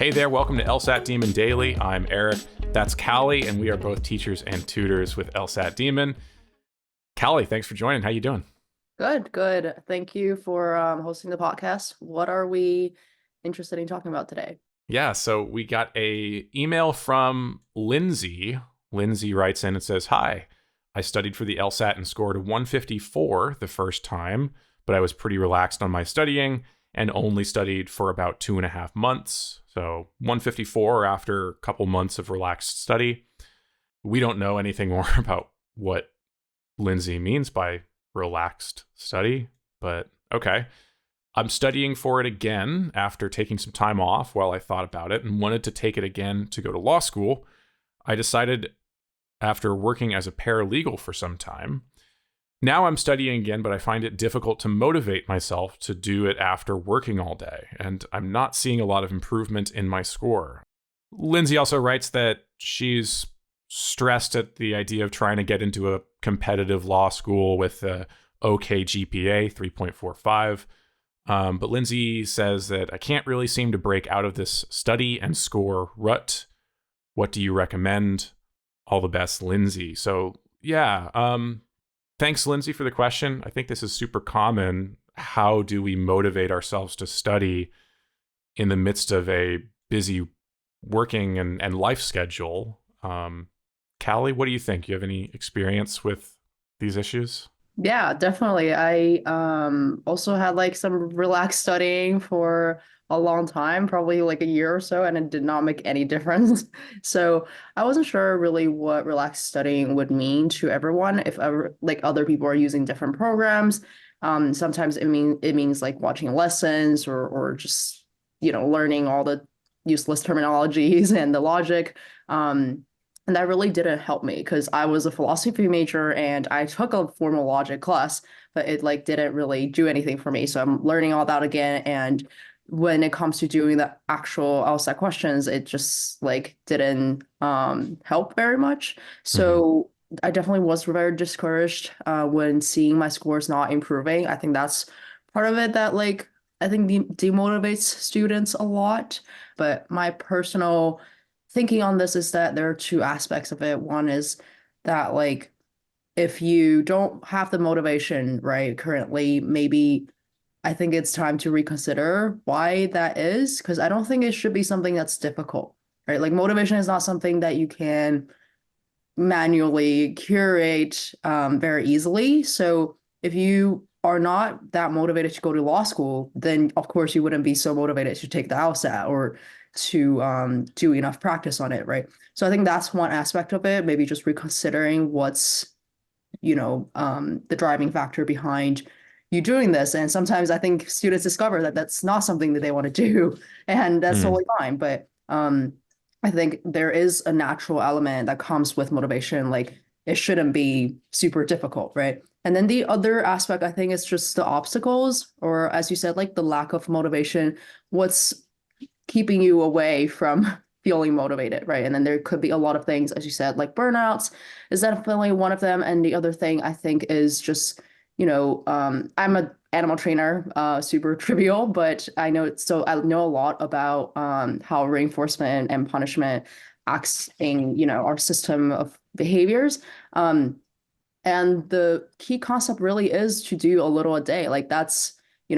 Hey there, welcome to LSAT Demon Daily. I'm Erik, that's Callie, and we are both teachers and tutors with LSAT Demon. Callie, thanks for joining. How you doing? Good. Thank you for hosting the podcast. What are we interested in talking about today? Yeah, so we got a email from Lindsay. Lindsay writes in and says, "Hi, I studied for the LSAT and scored a 154 the first time, but I was pretty relaxed on my studying and only studied for about 2.5 months. So 154 after a couple months of relaxed study." We don't know anything more about what Lindsay means by relaxed study, but okay. I'm studying for it again after taking some time off while I thought about it and wanted to take it again to go to law school. I decided after working as a paralegal for some time. Now I'm studying again, but I find it difficult to motivate myself to do it after working all day, and I'm not seeing a lot of improvement in my score. Lindsay also writes that she's stressed at the idea of trying to get into a competitive law school with a okay GPA, 3.45. But Lindsay says that I can't really seem to break out of this study and score rut. What do you recommend? All the best, Lindsay. So yeah, thanks, Lindsay, for the question. I think this is super common. How do we motivate ourselves to study in the midst of a busy working and life schedule? Callie, what do you think? You have any experience with these issues? Yeah, definitely. I also had like some relaxed studying for a long time, probably like a year or so, and it did not make any difference. So I wasn't sure really what relaxed studying would mean to everyone if ever like other people are using different programs. Sometimes it means like watching lessons or just learning all the useless terminologies and the logic. And that really didn't help me because I was a philosophy major and I took a formal logic class, but it like didn't really do anything for me. So I'm learning all that again. And when it comes to doing the actual LSAT questions, it just like didn't help very much. Mm-hmm. So I definitely was very discouraged when seeing my scores not improving. I think that's part of it that like I think demotivates students a lot. But my personal thinking on this is that there are two aspects of it. One is that like if you don't have the motivation, right, currently, maybe I think it's time to reconsider why that is, because I don't think it should be something that's difficult, right? Like motivation is not something that you can manually curate very easily. So if you are not that motivated to go to law school, then of course you wouldn't be so motivated to take the LSAT or to do enough practice on it, right? So I think that's one aspect of it, maybe just reconsidering what's, the driving factor behind you doing this. And sometimes I think students discover that that's not something that they want to do, and that's Mm. totally fine. But I think there is a natural element that comes with motivation. Like it shouldn't be super difficult, right? And then the other aspect, I think, is just the obstacles, or as you said, like the lack of motivation. What's keeping you away from feeling motivated, right? And then there could be a lot of things, as you said, like burnouts is definitely one of them. And the other thing I think is just, I'm a animal trainer, super trivial, but I know a lot about how reinforcement and punishment acts in, our system of behaviors. And the key concept really is to do a little a day. Like that's,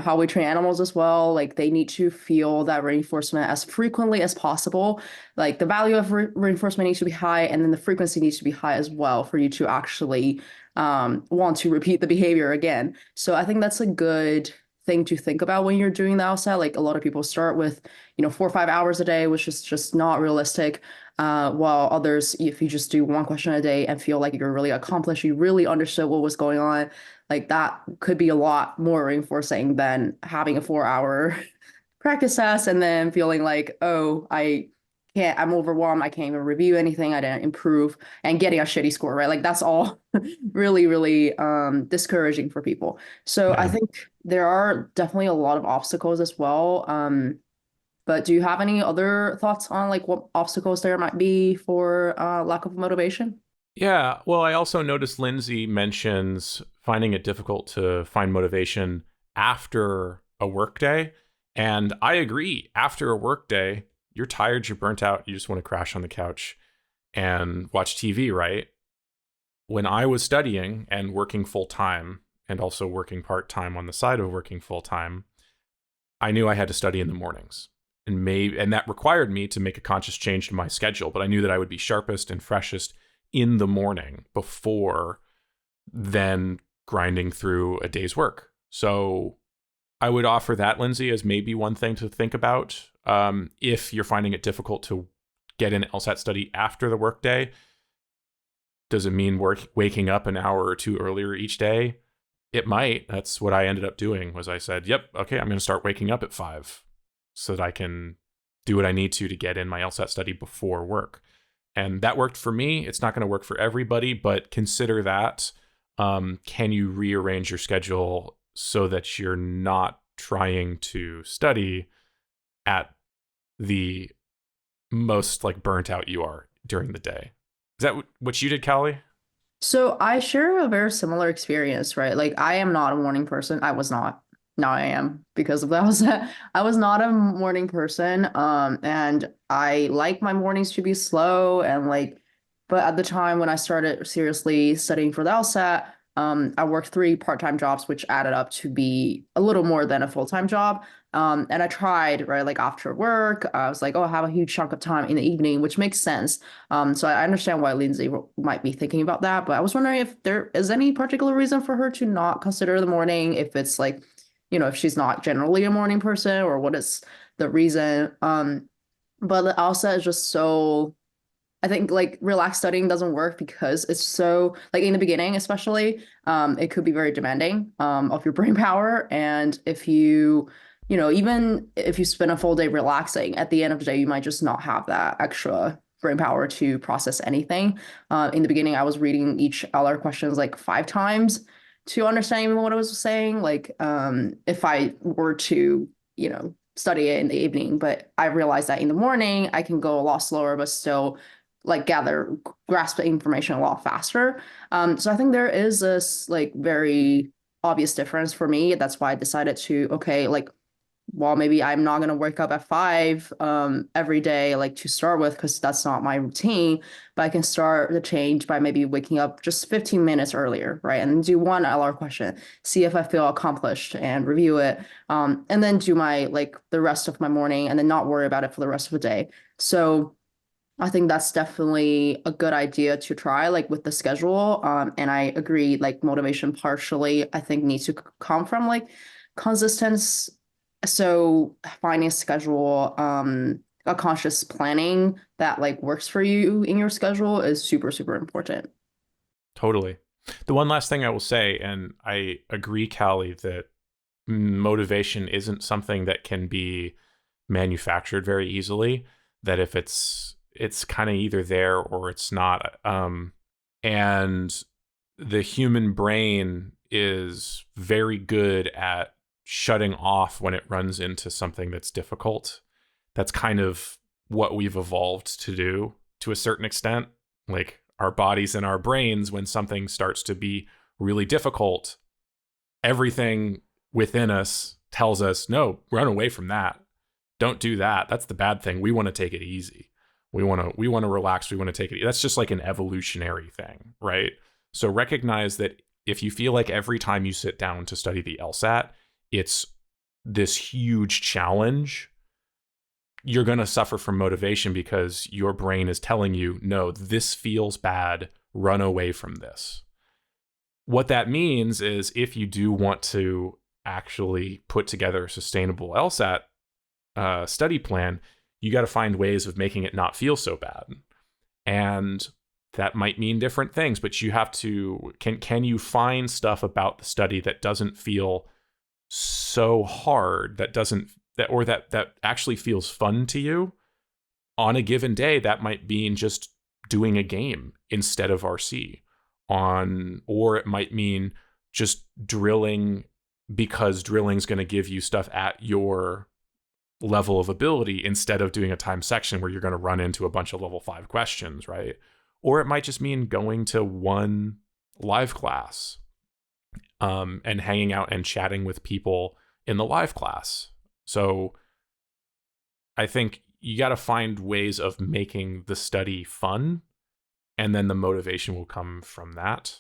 how we train animals as well. Like they need to feel that reinforcement as frequently as possible. Like the value of reinforcement needs to be high, and then the frequency needs to be high as well for you to actually want to repeat the behavior again. So I think that's a good thing to think about when you're doing the LSAT. Like a lot of people start with, 4 or 5 hours a day, which is just not realistic. While others, if you just do one question a day and feel like you're really accomplished, you really understood what was going on, like that could be a lot more reinforcing than having a 4 hour practice test and then feeling like, oh, I'm overwhelmed. I can't even review anything. I didn't improve and getting a shitty score, right? Like that's all really, really discouraging for people. So I Yeah. think there are definitely a lot of obstacles as well. But do you have any other thoughts on like what obstacles there might be for lack of motivation? Yeah. Well, I also noticed Lindsay mentions finding it difficult to find motivation after a workday. And I agree. After a workday, you're tired, you're burnt out, you just want to crash on the couch and watch TV, right? When I was studying and working full time and also working part time on the side of working full time, I knew I had to study in the mornings. And that required me to make a conscious change to my schedule, but I knew that I would be sharpest and freshest in the morning before then grinding through a day's work. So I would offer that, Lindsay, as maybe one thing to think about. If you're finding it difficult to get an LSAT study after the workday, does it mean waking up an hour or two earlier each day? It might. That's what I ended up doing. Was I said, yep, okay, I'm going to start waking up at 5 so that I can do what I need to get in my LSAT study before work. And that worked for me. It's not going to work for everybody, but consider that. Can you rearrange your schedule so that you're not trying to study at the most like burnt out you are during the day? Is that what you did, Callie? So I share a very similar experience, right? Like I am not a morning person. I was not. Now I am because of that. I was not a morning person. And I like my mornings to be slow and like, but at the time when I started seriously studying for the LSAT, I worked 3 part-time jobs, which added up to be a little more than a full-time job. And I tried, right, like after work, I was like, oh, I have a huge chunk of time in the evening, which makes sense. So I understand why Lindsay might be thinking about that, but I was wondering if there is any particular reason for her to not consider the morning, if it's like, if she's not generally a morning person or what is the reason. But the LSAT is just so I think like relaxed studying doesn't work because it's so like in the beginning, especially, it could be very demanding of your brain power. And if even if you spend a full day relaxing, at the end of the day, you might just not have that extra brain power to process anything. In the beginning, I was reading each LR questions like 5 times to understand even what I was saying. Like, if I were to, study it in the evening, but I realized that in the morning I can go a lot slower, but still like grasp the information a lot faster. So I think there is this like very obvious difference for me. That's why I decided to, okay, like, well, maybe I'm not going to wake up at 5 every day, like to start with, because that's not my routine. But I can start the change by maybe waking up just 15 minutes earlier, right? And do one LR question, see if I feel accomplished and review it. And then do my like the rest of my morning and then not worry about it for the rest of the day. So I think that's definitely a good idea to try, like with the schedule. And I agree, like motivation partially, I think needs to come from like consistency. So finding a schedule, a conscious planning that like works for you in your schedule is super, super important. Totally. The one last thing I will say, and I agree, Callie, that motivation isn't something that can be manufactured very easily, that if it's kind of either there or it's not. And the human brain is very good at shutting off when it runs into something that's difficult. That's kind of what we've evolved to do to a certain extent. Like our bodies and our brains, when something starts to be really difficult, everything within us tells us, no, run away from that. Don't do that. That's the bad thing. We want to take it easy. We want to relax. We want to take it. That's just like an evolutionary thing, right? So recognize that if you feel like every time you sit down to study the LSAT, it's this huge challenge, you're going to suffer from motivation because your brain is telling you, no, this feels bad. Run away from this. What that means is if you do want to actually put together a sustainable LSAT study plan, you got to find ways of making it not feel so bad. And that might mean different things, but you have to, can you find stuff about the study that doesn't feel so hard, that actually feels fun to you on a given day? That might mean just doing a game instead of RC or it might mean just drilling because drilling's going to give you stuff at your level of ability instead of doing a time section where you're going to run into a bunch of level 5 questions, right? Or it might just mean going to one live class and hanging out and chatting with people in the live class. So I think you got to find ways of making the study fun, and then the motivation will come from that.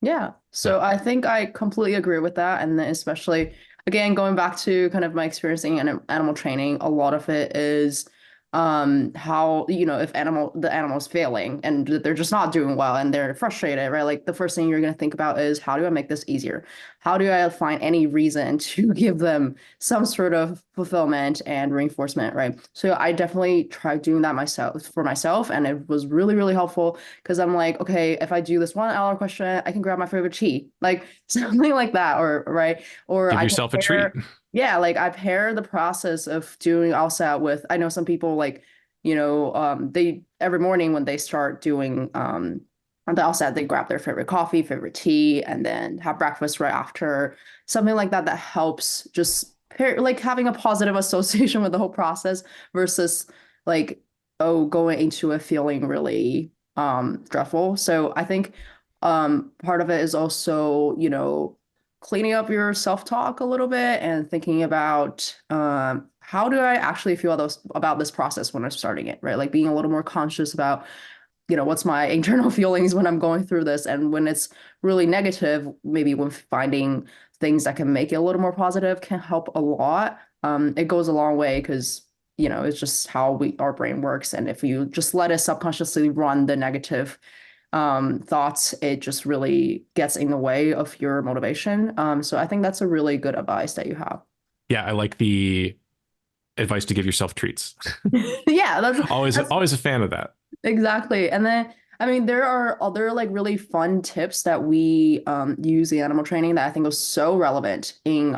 Yeah. Yeah. So I think I completely agree with that. And then especially, again, going back to kind of my experience in animal training, a lot of it is how, if the animal's failing and they're just not doing well and they're frustrated, right? Like the first thing you're going to think about is how do I make this easier? How do I find any reason to give them some sort of fulfillment and reinforcement, right? So I definitely tried doing that myself, and it was really, really helpful because I'm like, okay, if I do this 1 hour question, I can grab my favorite tea, like something like that, or right, or Give I can yourself a treat. pair, yeah, like I pair the process of doing LSAT with. I know some people like, they every morning when they start doing on the LSAT, they grab their favorite coffee, favorite tea, and then have breakfast right after, something like that that helps just pair, like having a positive association with the whole process versus like, oh, going into it feeling really dreadful. So I think part of it is also, cleaning up your self-talk a little bit and thinking about how do I actually feel about this process when I'm starting it, right? Like being a little more conscious about, what's my internal feelings when I'm going through this. And when it's really negative, maybe when finding things that can make it a little more positive can help a lot. It goes a long way because, it's just how our brain works. And if you just let it subconsciously run the negative thoughts, it just really gets in the way of your motivation. So I think that's a really good advice that you have. Yeah, I like the advice to give yourself treats. Yeah, always that's always a fan of that. exactly. And then, I mean, there are other like really fun tips that we use in animal training that I think was so relevant in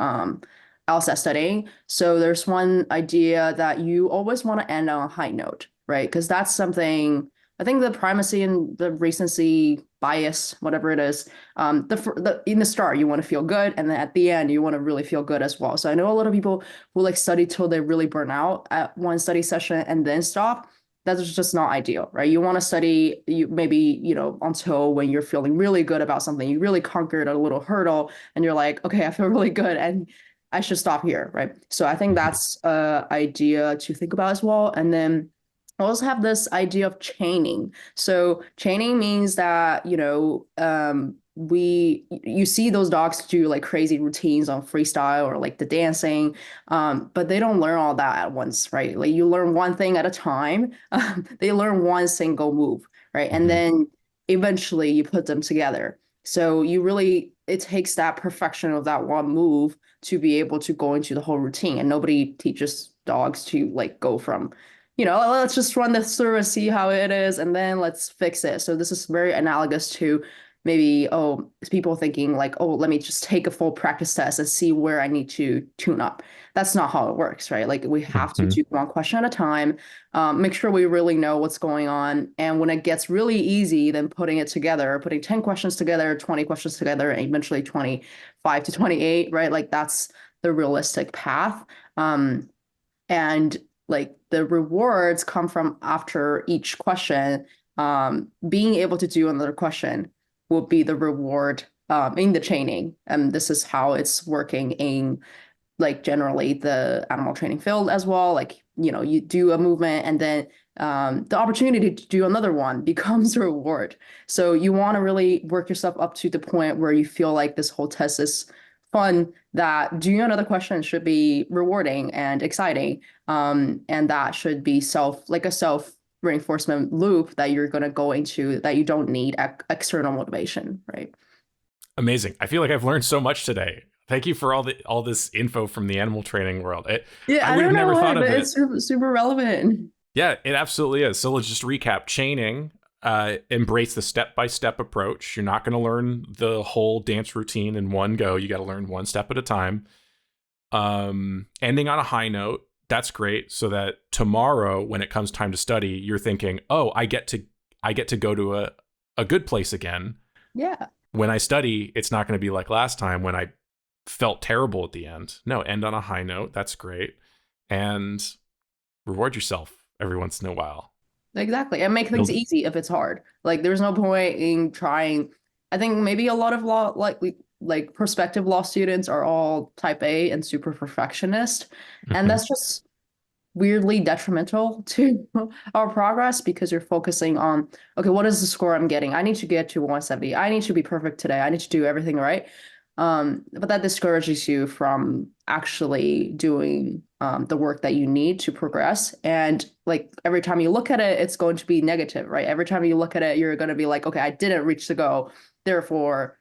LSAT studying. So there's one idea that you always want to end on a high note, right? Because that's something, I think the primacy and the recency bias, whatever it is, in the start you want to feel good, and then at the end you want to really feel good as well. So I know a lot of people who like study till they really burn out at one study session and then stop. That's just not ideal, right? You want to study you maybe, until when you're feeling really good about something, you really conquered a little hurdle and you're like, okay, I feel really good and I should stop here, right? So I think Mhm. that's a idea to think about as well. And then I also have this idea of chaining. So chaining means that, you see those dogs do like crazy routines on freestyle or like the dancing, but they don't learn all that at once, right? Like you learn one thing at a time. They learn one single move, right? And Mhm. then eventually you put them together. So it takes that perfection of that one move to be able to go into the whole routine. And nobody teaches dogs to like go from, let's just run this through and see how it is, and then let's fix it. So this is very analogous to maybe, oh, people thinking like, oh, let me just take a full practice test and see where I need to tune up. That's not how it works, right? Like we have to Mhm. do one question at a time, make sure we really know what's going on. And when it gets really easy, then putting it together, putting 10 questions together, 20 questions together, and eventually 25 to 28, right? Like that's the realistic path. And like the rewards come from after each question. Being able to do another question will be the reward in the chaining. And this is how it's working in like generally the animal training field as well. Like, you do a movement and then the opportunity to do another one becomes a reward. So you want to really work yourself up to the point where you feel like this whole test is fun, that doing another question should be rewarding and exciting. And that should be like a self reinforcement loop that you're going to go into, that you don't need external motivation, right? Amazing. I feel like I've learned so much today. Thank you for all this info from the animal training world. Yeah, I I would have don't know never why, thought but of it's it. super, super relevant. Yeah, it absolutely is. So let's just recap. Chaining, embrace the step-by-step approach. You're not going to learn the whole dance routine in one go. You got to learn one step at a time. Ending on a high note. That's great. So that tomorrow, when it comes time to study, you're thinking, "Oh, I get to go to a good place again. Yeah, When I study, it's not going to be like last time when I felt terrible at the end. No, end on a high note. That's great. And reward yourself every once in a while. exactly. And make things Build. easy if it's hard. Like there's no point in trying. I think maybe a lot of law, like prospective law students are all type A and super perfectionist. And Mhm. that's just weirdly detrimental to our progress because you're focusing on, okay, what is the score I'm getting? I need to get to 170. I need to be perfect today. I need to do everything right. But that discourages you from actually doing the work that you need to progress. And like every time you look at it, it's going to be negative, right? Every time you look at it, you're going to be like, okay, I didn't reach the goal. Therefore,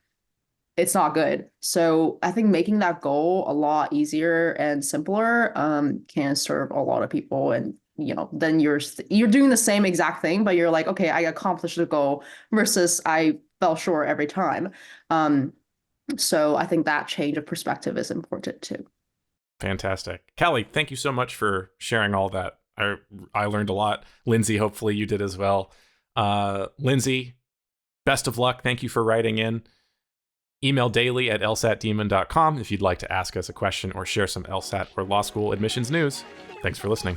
it's not good. So I think making that goal a lot easier and simpler can serve a lot of people. And then you're doing the same exact thing, but you're like, okay, I accomplished the goal versus I fell short every time. So I think that change of perspective is important too. Fantastic. Callie, thank you so much for sharing all that. I learned a lot. Lindsay, hopefully you did as well. Lindsay, best of luck. Thank you for writing in. Email daily@lsatdemon.com if you'd like to ask us a question or share some LSAT or law school admissions news. Thanks for listening.